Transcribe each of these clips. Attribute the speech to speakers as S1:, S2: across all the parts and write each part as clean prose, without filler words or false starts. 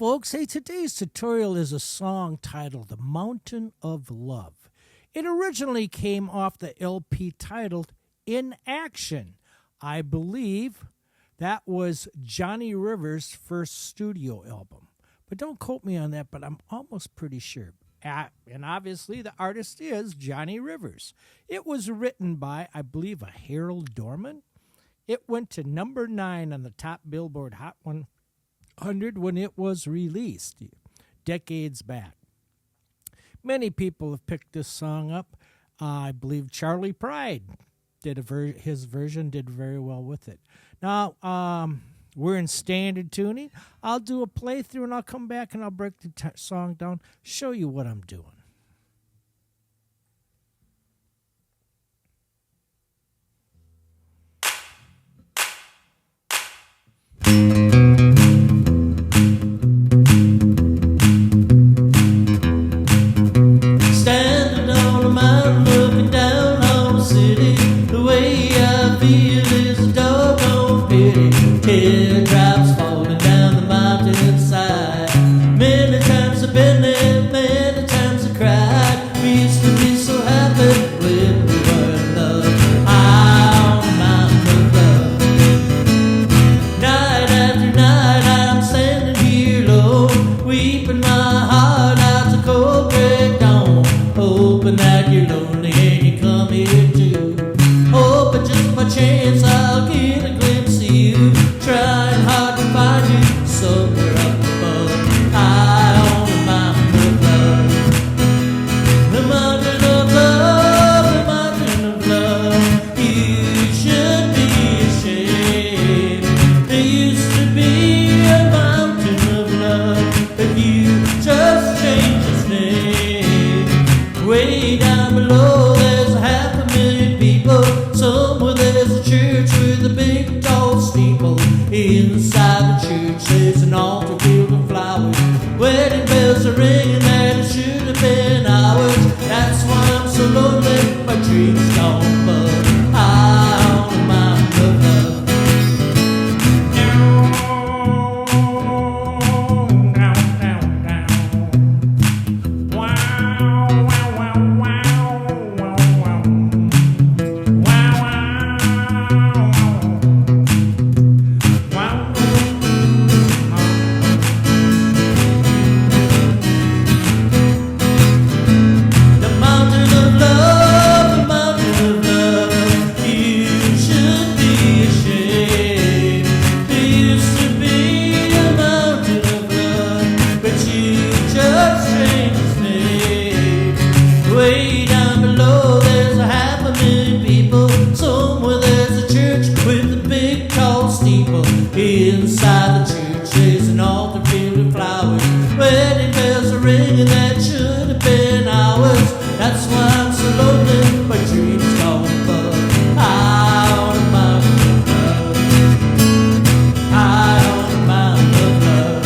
S1: folks. Hey, today's tutorial is a song titled The Mountain of Love. It originally came off the LP titled In Action. I believe that was Johnny Rivers' first studio album. But don't quote me on that, but I'm almost pretty sure. And obviously the artist is Johnny Rivers. It was written by, I believe, a Harold Dorman. It went to number 9 on the top Billboard Hot 100 when it was released decades back. Many people have picked this song up. I believe Charlie Pride did his version did very well with it. Now, we're in standard tuning. I'll do a playthrough and I'll come back and I'll break the song down, show you what I'm doing.
S2: Standing on a mountain looking down on the city, the way I feel is a doggone pity. Teardrops falling down the mountainside. Many times I've been there, many times I cried. We used to be so happy when we were in love. On the mountain of love. Night after night I'm standing here alone, weeping my heart out to cold gray dawn. Hoping that you're lonely and you come here too. Hoping just by chance I'll get a glimpse of you. Trying hard to find you somewhere up above, high on the mountain of love. The mountain of love, the mountain of love. You should be ashamed. There used to be a mountain of love, but you just changed its name. Way down below there's 500,000 people. Somewhere there's a church with a big tall steeple. Inside the church there's an altar filled with flowers. Wedding bells are ringing that it should have been ours. That's why I'm so lonely, my dreams gone bud. High on the mountain of love. Way down below there's 500,000 people. Somewhere there's a church with a big tall steeple. Inside the church there's an altar filled with flowers. Wedding bells are ringing that should have been ours. That's why I'm so lonely, my dreams gone bud. High on the mountain of love. High on the mountain of love.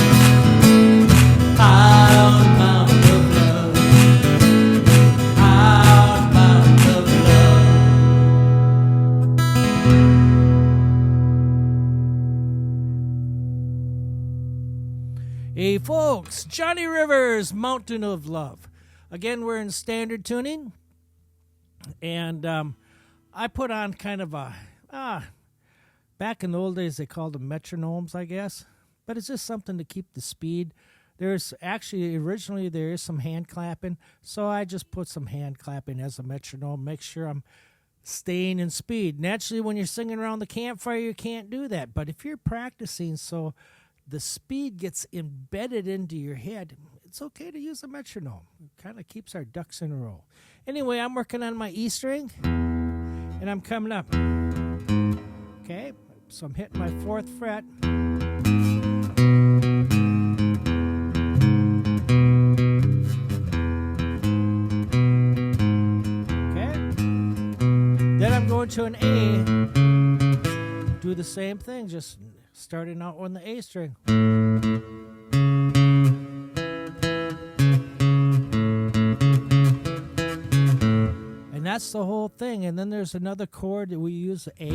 S2: High on the mountain of love.
S1: Hey folks, Johnny Rivers, Mountain of Love. Again, we're in standard tuning. And I put on kind of a, back in the old days they called them metronomes, I guess. But it's just something to keep the speed. There's actually, originally there is some hand clapping. So I just put some hand clapping as a metronome. Make sure I'm staying in speed. Naturally, when you're singing around the campfire, you can't do that. But if you're practicing so the speed gets embedded into your head, it's okay to use a metronome. It kind of keeps our ducks in a row. Anyway, I'm working on my E string, and I'm coming up. Okay, so I'm hitting my 4th fret. Okay, then I'm going to an A. Do the same thing, just starting out on the A string. And that's the whole thing. And then there's another chord that we use, A.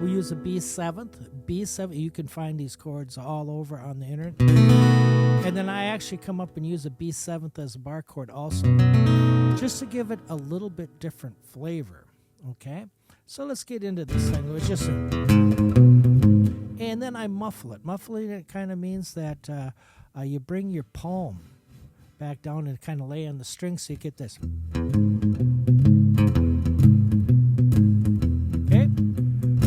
S1: We use a B7th. B7, you can find these chords all over on the internet. And then I actually come up and use a B7th as a bar chord also, just to give it a little bit different flavor. Okay, so let's get into this thing. It was just and then I muffle it. Muffling it kind of means that you bring your palm back down and kind of lay on the string so you get this. Okay.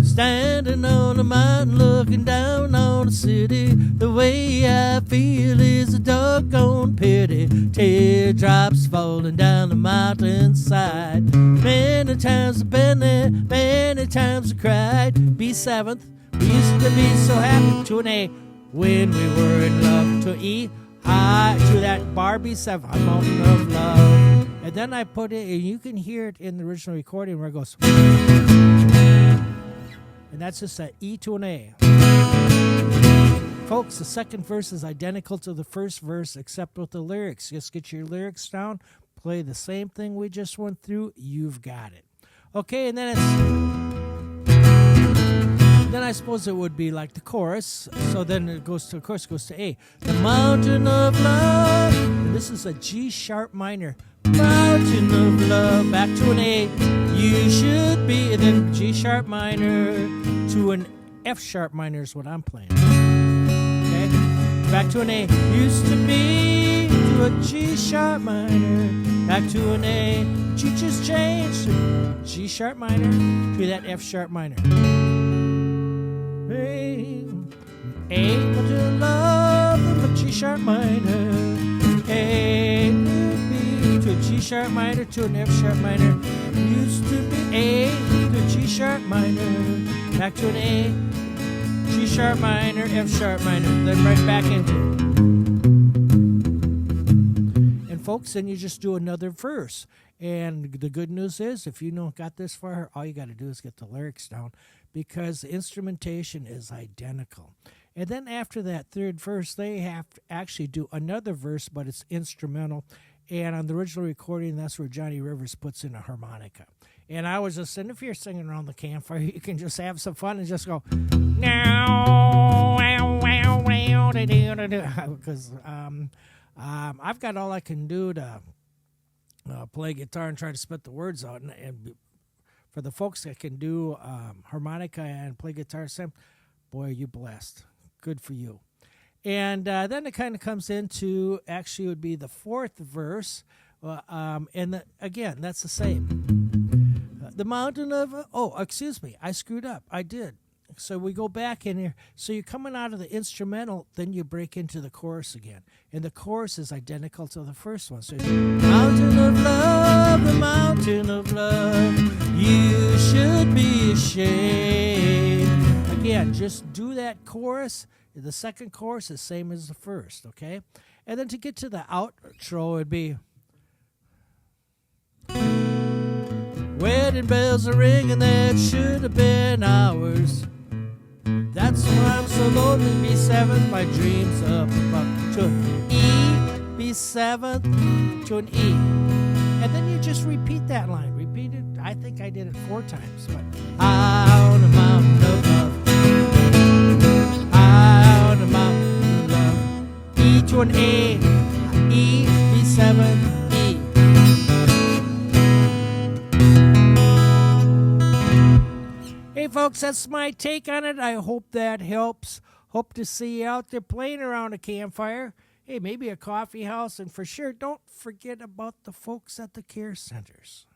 S2: Standing on a mountain looking down on the city, the way I feel is a doggone pity. Teardrops falling down the mountainside. Many times I've been there, many times I cried. B7th, we used to be so happy. To an A, when we were in love. To E, high, to that bar B7, a mountain of love.
S1: And then I put it, and you can hear it in the original recording where it goes. And that's just an E to an A. Folks, the second verse is identical to the first verse except with the lyrics. Just get your lyrics down, play the same thing we just went through, you've got it. Okay, and then I suppose it would be like the chorus. So then it goes to, of course, it goes to A. The mountain of love. And this is a G sharp minor. Mountain of love. Back to an A. You should be. And then G sharp minor to an F sharp minor is what I'm playing. Okay. Back to an A. Used to be to a G sharp minor. Back to an A. G just changed to G sharp minor to that F sharp minor. A to love a G sharp minor. A to a G sharp minor to an F sharp minor. Used to be A to a G sharp minor. Back to an A, G sharp minor, F sharp minor. Then right back into it. And folks, then you just do another verse. And the good news is, if you got this far, all you got to do is get the lyrics down, because the instrumentation is identical. And then after that third verse, they have to actually do another verse, but it's instrumental. And on the original recording, that's where Johnny Rivers puts in a harmonica. And I was just saying, if you're singing around the campfire, you can just have some fun and just go, because I've got all I can do to play guitar and try to spit the words out. And for the folks that can do harmonica and play guitar, boy, are you blessed. Good for you. And then it kind of comes into, actually would be the fourth verse. And again, that's the same. The mountain of, excuse me, I screwed up. I did. So we go back in here. So you're coming out of the instrumental, then you break into the chorus again. And the chorus is identical to the first one. So mountain of love, the mountain of love, you should be ashamed. Again, just do that chorus. The second chorus is same as the first, okay? And then to get to the outro, it'd be wedding bells are ringing that should have been ours. That's why I'm so lonely. B7, my dreams up above. To an E, B7 to an E. And then you just repeat that line. Repeat it. I think I did it 4 times. But on a mountain of love. On a mountain of love. E to an A. E, B7, E. Hey folks, that's my take on it. I hope that helps. Hope to see you out there playing around a campfire. Hey, maybe a coffee house. And for sure, don't forget about the folks at the care centers.